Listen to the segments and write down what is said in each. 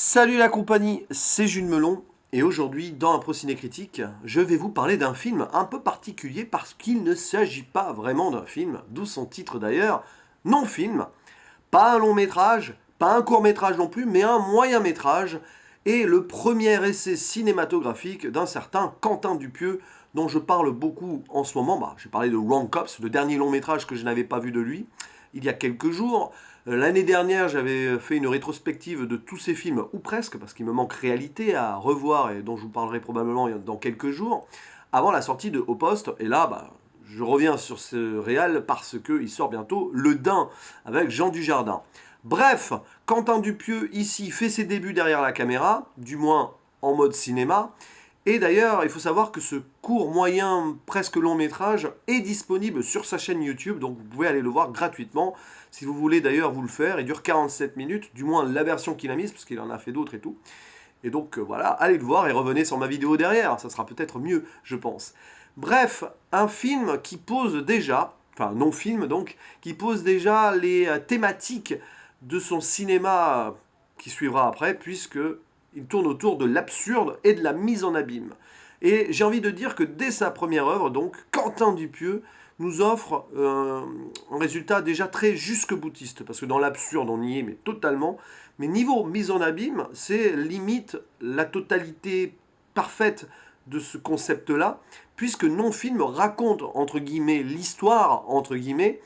Salut la compagnie, c'est Jules Melon, et aujourd'hui, dans un Ciné Critique, je vais vous parler d'un film un peu particulier parce qu'il ne s'agit pas vraiment d'un film, d'où son titre d'ailleurs, non-film, pas un long métrage, pas un court métrage non plus, mais un moyen métrage, et le premier essai cinématographique d'un certain Quentin Dupieux, dont je parle beaucoup en ce moment. J'ai parlé de Wrong Cops, le dernier long métrage que je n'avais pas vu de lui, il y a quelques jours. L'année dernière, j'avais fait une rétrospective de tous ces films, ou presque, parce qu'il me manque Réalité à revoir et dont je vous parlerai probablement dans quelques jours, avant la sortie de Au Poste. Et là, je reviens sur ce réal parce qu'il sort bientôt Le Dain avec Jean Dujardin. Bref, Quentin Dupieux ici fait ses débuts derrière la caméra, du moins en mode cinéma. Et d'ailleurs, il faut savoir que ce court, moyen, presque long métrage est disponible sur sa chaîne YouTube, donc vous pouvez aller le voir gratuitement. Si vous voulez d'ailleurs vous le faire, il dure 47 minutes, du moins la version qu'il a mise, parce qu'il en a fait d'autres et tout. Et donc voilà, allez le voir et revenez sur ma vidéo derrière, ça sera peut-être mieux, je pense. Bref, un film qui pose déjà, enfin non-film donc, qui pose déjà les thématiques de son cinéma qui suivra après, puisque il tourne autour de l'absurde et de la mise en abîme. Et j'ai envie de dire que dès sa première œuvre, donc, Quentin Dupieux nous offre un résultat déjà très jusque-boutiste, parce que dans l'absurde, on y est, mais totalement. Mais niveau mise en abîme, c'est limite la totalité parfaite de ce concept-là, puisque non-film raconte, entre guillemets, l'histoire, entre guillemets,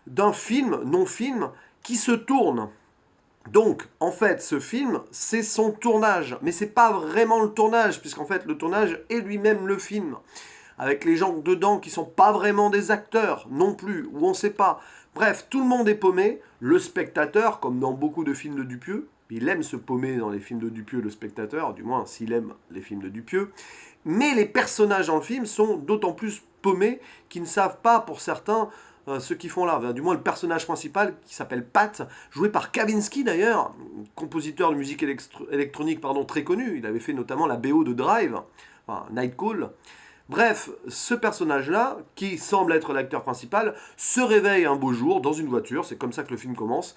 d'un film, non-film, qui se tourne. Donc, en fait, ce film, c'est son tournage. Mais c'est pas vraiment le tournage, puisqu'en fait, le tournage est lui-même le film. Avec les gens dedans qui sont pas vraiment des acteurs, non plus, ou on sait pas. Bref, tout le monde est paumé. Le spectateur, comme dans beaucoup de films de Dupieux, il aime se paumer dans les films de Dupieux, le spectateur, du moins s'il aime les films de Dupieux. Mais les personnages dans le film sont d'autant plus paumés qu'ils ne savent pas, pour certains, ce qu'ils font là. Du moins, le personnage principal, qui s'appelle Pat, joué par Kavinsky d'ailleurs, compositeur de musique électronique très connu. Il avait fait notamment la BO de Drive, enfin, Night Call. Bref, ce personnage-là, qui semble être l'acteur principal, se réveille un beau jour dans une voiture, c'est comme ça que le film commence.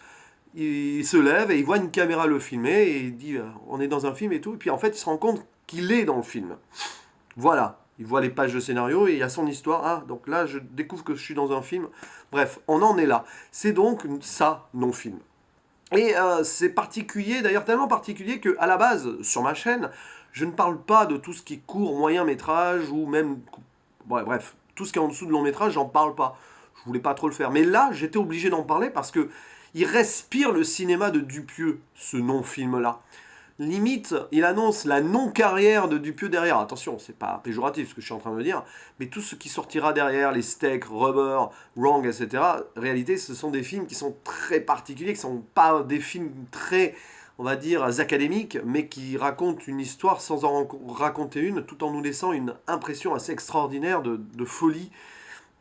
Il se lève et il voit une caméra le filmer et il dit on est dans un film et tout. Et puis en fait, il se rend compte qu'il est dans le film. Voilà, il voit les pages de scénario et il y a son histoire. Ah, donc là, je découvre que je suis dans un film. Bref, on en est là. C'est donc ça, non-film. Et c'est particulier, d'ailleurs tellement particulier que à la base, sur ma chaîne, je ne parle pas de tout ce qui est court, moyen métrage ou même... bref, tout ce qui est en dessous de long métrage, j'en parle pas. Je voulais pas trop le faire. Mais là, j'étais obligé d'en parler parce que il respire le cinéma de Dupieux, ce non-film-là. Limite, il annonce la non-carrière de Dupieux derrière. Attention, c'est pas péjoratif ce que je suis en train de dire, mais tout ce qui sortira derrière, les Steaks, Rubber, Wrong, etc., réalité, ce sont des films qui sont très particuliers, qui sont pas des films très, on va dire, académiques, mais qui racontent une histoire sans en raconter une, tout en nous laissant une impression assez extraordinaire de folie,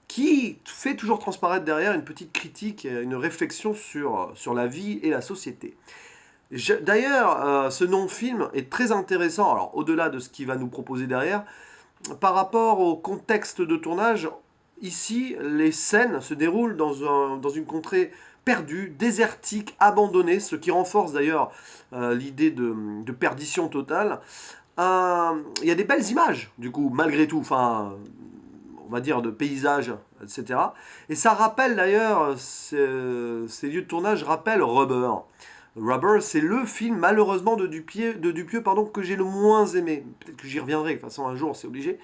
qui fait toujours transparaître derrière une petite critique, une réflexion sur la vie et la société. D'ailleurs, ce non-film est très intéressant, alors au-delà de ce qu'il va nous proposer derrière, par rapport au contexte de tournage. Ici, les scènes se déroulent dans une contrée perdue, désertique, abandonnée, ce qui renforce d'ailleurs l'idée de perdition totale. Il y a des belles images, du coup, malgré tout, enfin, on va dire de paysages, etc. Et ça rappelle d'ailleurs, ces lieux de tournage rappellent Rubber. Rubber, c'est le film malheureusement de Dupieux que j'ai le moins aimé. Peut-être que j'y reviendrai, de toute façon un jour c'est obligé.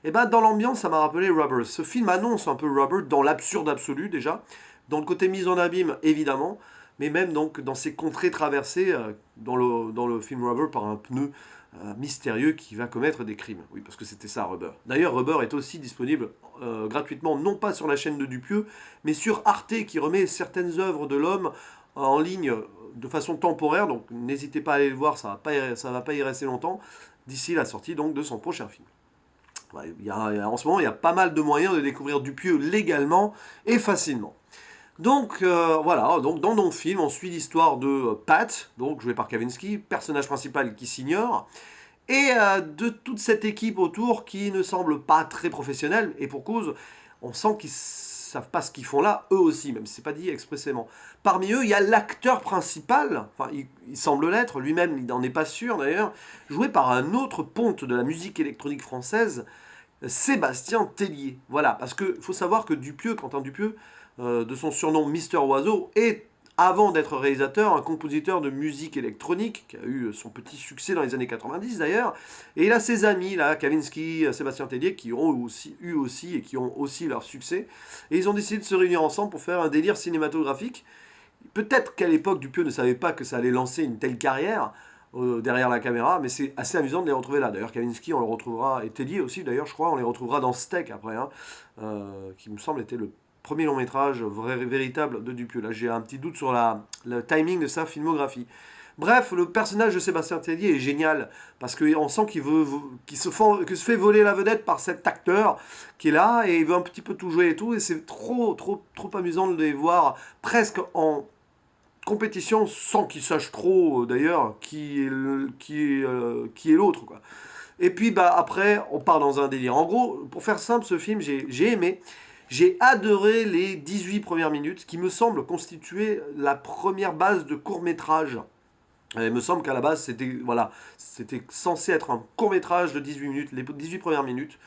Et ben dans l'ambiance ça m'a rappelé Rubber. Ce film annonce un peu Rubber dans l'absurde absolu déjà, dans le côté mise en abîme évidemment, mais même donc dans ces contrées traversées dans le film Rubber par un pneu mystérieux qui va commettre des crimes. Oui, parce que c'était ça Rubber. D'ailleurs Rubber est aussi disponible gratuitement, non pas sur la chaîne de Dupieux, mais sur Arte qui remet certaines œuvres de l'homme en ligne de façon temporaire, donc n'hésitez pas à aller le voir, ça va pas y rester longtemps, d'ici la sortie donc de son prochain film. Ouais, en ce moment, il y a pas mal de moyens de découvrir Dupieux légalement et facilement. Donc voilà, donc dans nos films, on suit l'histoire de Pat, donc joué par Kavinsky, personnage principal qui s'ignore, et de toute cette équipe autour qui ne semble pas très professionnelle, et pour cause, on sent qu'ils savent pas ce qu'ils font là, eux aussi, même si c'est pas dit expressément. Parmi eux, il y a l'acteur principal, enfin il semble l'être, lui-même il n'en est pas sûr d'ailleurs, joué par un autre ponte de la musique électronique française, Sébastien Tellier. Voilà, parce que faut savoir que Dupieux, Quentin Dupieux, de son surnom Mister Oiseau, est, avant d'être réalisateur, un compositeur de musique électronique, qui a eu son petit succès dans les années 90 d'ailleurs, et il a ses amis, là, Kavinsky, Sébastien Tellier, qui ont aussi et qui ont aussi leur succès, et ils ont décidé de se réunir ensemble pour faire un délire cinématographique. Peut-être qu'à l'époque, Dupieux ne savait pas que ça allait lancer une telle carrière, derrière la caméra, mais c'est assez amusant de les retrouver là. D'ailleurs, Kavinsky, on le retrouvera, et Tellier aussi, d'ailleurs, je crois, on les retrouvera dans Steak après, hein, qui me semble était le premier long métrage véritable de Dupieux. Là, j'ai un petit doute sur le timing de sa filmographie. Bref, le personnage de Sébastien Tellier est génial, parce qu'on sent que se fait voler la vedette par cet acteur qui est là, et il veut un petit peu tout jouer et tout, et c'est trop amusant de les voir presque en compétition sans qu'ils sachent trop d'ailleurs qui est l'autre, quoi. Et puis bah après on part dans un délire. En gros, pour faire simple, ce film j'ai aimé, j'ai adoré les 18 premières minutes qui me semblent constituer la première base de court-métrage. Il me semble qu'à la base c'était censé être un court-métrage de 18 minutes, les 18 premières minutes.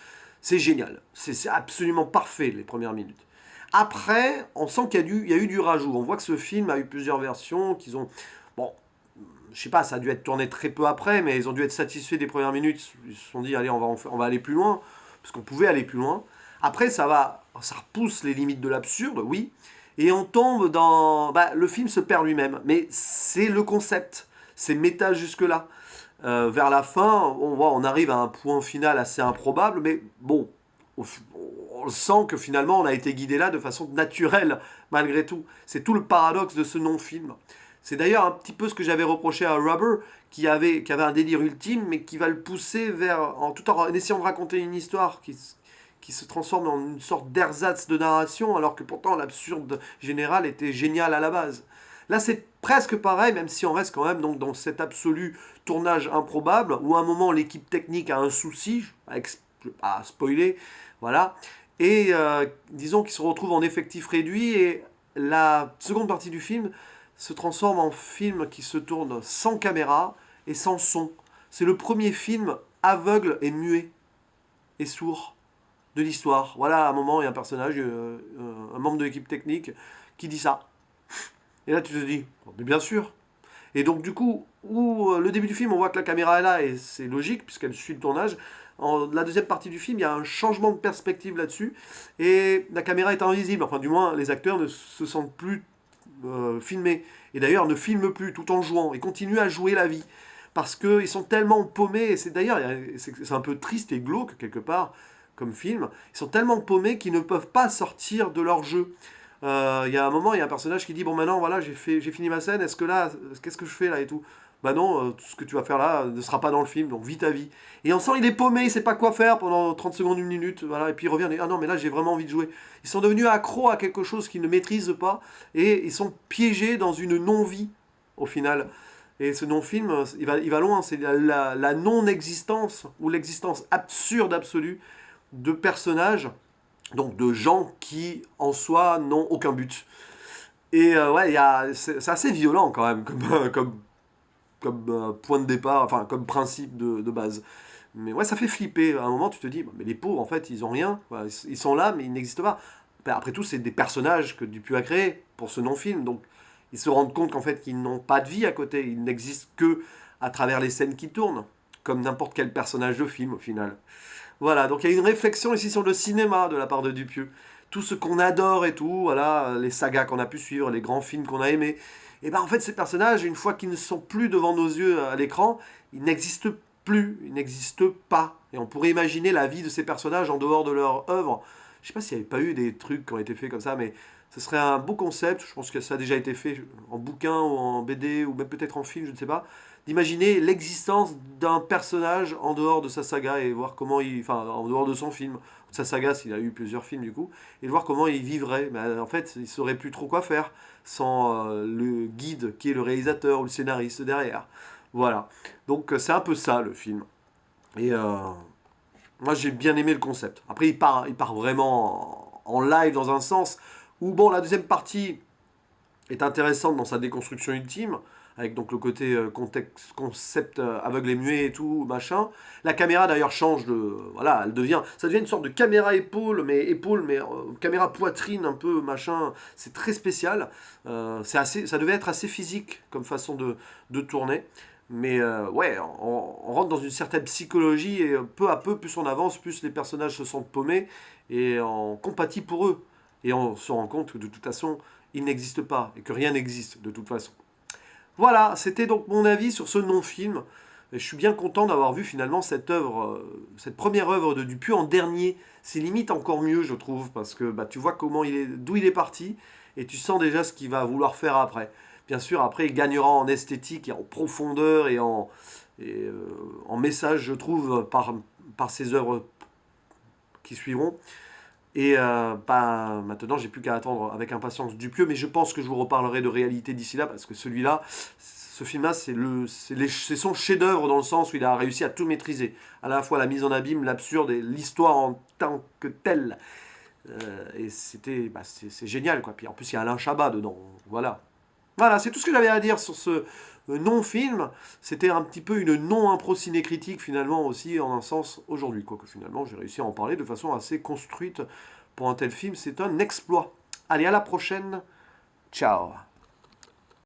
C'est génial, c'est absolument parfait les premières minutes. Après, on sent qu'il y a eu du rajout. On voit que ce film a eu plusieurs versions, qu'ils ont... Bon, je sais pas, ça a dû être tourné très peu après, mais ils ont dû être satisfaits des premières minutes. Ils se sont dit, allez, on va aller plus loin, parce qu'on pouvait aller plus loin. Après, ça repousse les limites de l'absurde, oui, et on tombe dans... Bah, le film se perd lui-même, mais c'est le concept, c'est méta jusque-là. Vers la fin, on arrive à un point final assez improbable, mais bon, on sent que finalement on a été guidé là de façon naturelle, malgré tout. C'est tout le paradoxe de ce non-film. C'est d'ailleurs un petit peu ce que j'avais reproché à Rubber, qui avait un délire ultime, mais qui va le pousser tout en essayant de raconter une histoire qui se transforme en une sorte d'ersatz de narration, alors que pourtant l'absurde général était génial à la base. Là, c'est presque pareil, même si on reste quand même donc, dans cet absolu tournage improbable, où à un moment l'équipe technique a un souci, je vais pas spoiler, voilà, et disons qu'ils se retrouvent en effectif réduit, et la seconde partie du film se transforme en film qui se tourne sans caméra et sans son. C'est le premier film aveugle et muet et sourd de l'histoire. Voilà, à un moment, il y a un personnage, un membre de l'équipe technique, qui dit ça. Et là, tu te dis, oh, mais bien sûr. Et donc, du coup, le début du film, on voit que la caméra est là, et c'est logique, puisqu'elle suit le tournage. En la deuxième partie du film, il y a un changement de perspective là-dessus, et la caméra est invisible. Enfin, du moins, les acteurs ne se sentent plus filmés. Et d'ailleurs, ne filment plus tout en jouant, et continuent à jouer la vie. Parce qu'ils sont tellement paumés, et c'est un peu triste et glauque, quelque part, comme film. Ils sont tellement paumés qu'ils ne peuvent pas sortir de leur jeu. Il y a un moment, il y a un personnage qui dit, bon maintenant voilà, j'ai fini ma scène, est-ce que là, qu'est-ce que je fais là et tout. Bah non, tout ce que tu vas faire là ne sera pas dans le film, donc vis ta vie. Et on sent il est paumé, il sait pas quoi faire pendant 30 secondes, une minute, voilà, et puis il revient, et ah non mais là j'ai vraiment envie de jouer. Ils sont devenus accros à quelque chose qu'ils ne maîtrisent pas, et ils sont piégés dans une non-vie, au final. Et ce non-film, il va loin, c'est la non-existence, ou l'existence absurde absolue de personnages, donc de gens qui, en soi, n'ont aucun but. Et ouais, c'est assez violent quand même, comme point de départ, enfin comme principe de base. Mais ouais, ça fait flipper. À un moment, tu te dis, mais les pauvres, en fait, ils ont rien. Voilà, ils sont là, mais ils n'existent pas. Ben, après tout, c'est des personnages que Dupuis a créés pour ce non-film. Donc, ils se rendent compte qu'en fait, qu'ils n'ont pas de vie à côté. Ils n'existent que à travers les scènes qui tournent. Comme n'importe quel personnage de film, au final. Voilà, donc il y a une réflexion ici sur le cinéma de la part de Dupieux. Tout ce qu'on adore et tout, voilà, les sagas qu'on a pu suivre, les grands films qu'on a aimés. Et ben en fait, ces personnages, une fois qu'ils ne sont plus devant nos yeux à l'écran, ils n'existent plus, ils n'existent pas. Et on pourrait imaginer la vie de ces personnages en dehors de leur œuvre. Je sais pas s'il n'y avait pas eu des trucs qui ont été faits comme ça, mais ce serait un beau concept. Je pense que ça a déjà été fait en bouquin ou en BD ou même peut-être en film, je ne sais pas. D'imaginer l'existence d'un personnage en dehors de sa saga et voir comment enfin, en dehors de son film, de sa saga, s'il a eu plusieurs films du coup, et de voir comment il vivrait. Mais en fait, il saurait plus trop quoi faire sans le guide qui est le réalisateur ou le scénariste derrière. Voilà. Donc c'est un peu ça le film. Et moi j'ai bien aimé le concept. Après il part vraiment en live dans un sens, où bon, la deuxième partie est intéressante dans sa déconstruction ultime, avec donc le côté contexte, concept aveugle et muet et tout, machin. La caméra d'ailleurs change de... Voilà, ça devient une sorte de caméra épaule, mais caméra poitrine un peu, machin. C'est très spécial. Ça devait être assez physique comme façon de tourner. Mais ouais, on rentre dans une certaine psychologie et peu à peu, plus on avance, plus les personnages se sentent paumés et on compatit pour eux. Et on se rend compte que de toute façon, ils n'existent pas et que rien n'existe de toute façon. Voilà, c'était donc mon avis sur ce non-film. Et je suis bien content d'avoir vu finalement cette œuvre, cette première œuvre de Dupieux en dernier. C'est limite encore mieux, je trouve, parce que bah, tu vois d'où il est parti, et tu sens déjà ce qu'il va vouloir faire après. Bien sûr, après, il gagnera en esthétique et en profondeur en message, je trouve, par ses œuvres qui suivront. Et bah, maintenant, j'ai plus qu'à attendre avec impatience Dupieux, mais je pense que je vous reparlerai de réalité d'ici là, parce que ce film-là, c'est son chef-d'œuvre dans le sens où il a réussi à tout maîtriser. À la fois la mise en abîme, l'absurde et l'histoire en tant que telle. Et c'est génial, quoi. Puis en plus, il y a Alain Chabat dedans. Voilà. Voilà, c'est tout ce que j'avais à dire sur ce non-film. C'était un petit peu une non-impro ciné-critique finalement aussi en un sens aujourd'hui. Quoique finalement j'ai réussi à en parler de façon assez construite pour un tel film. C'est un exploit. Allez, à la prochaine. Ciao.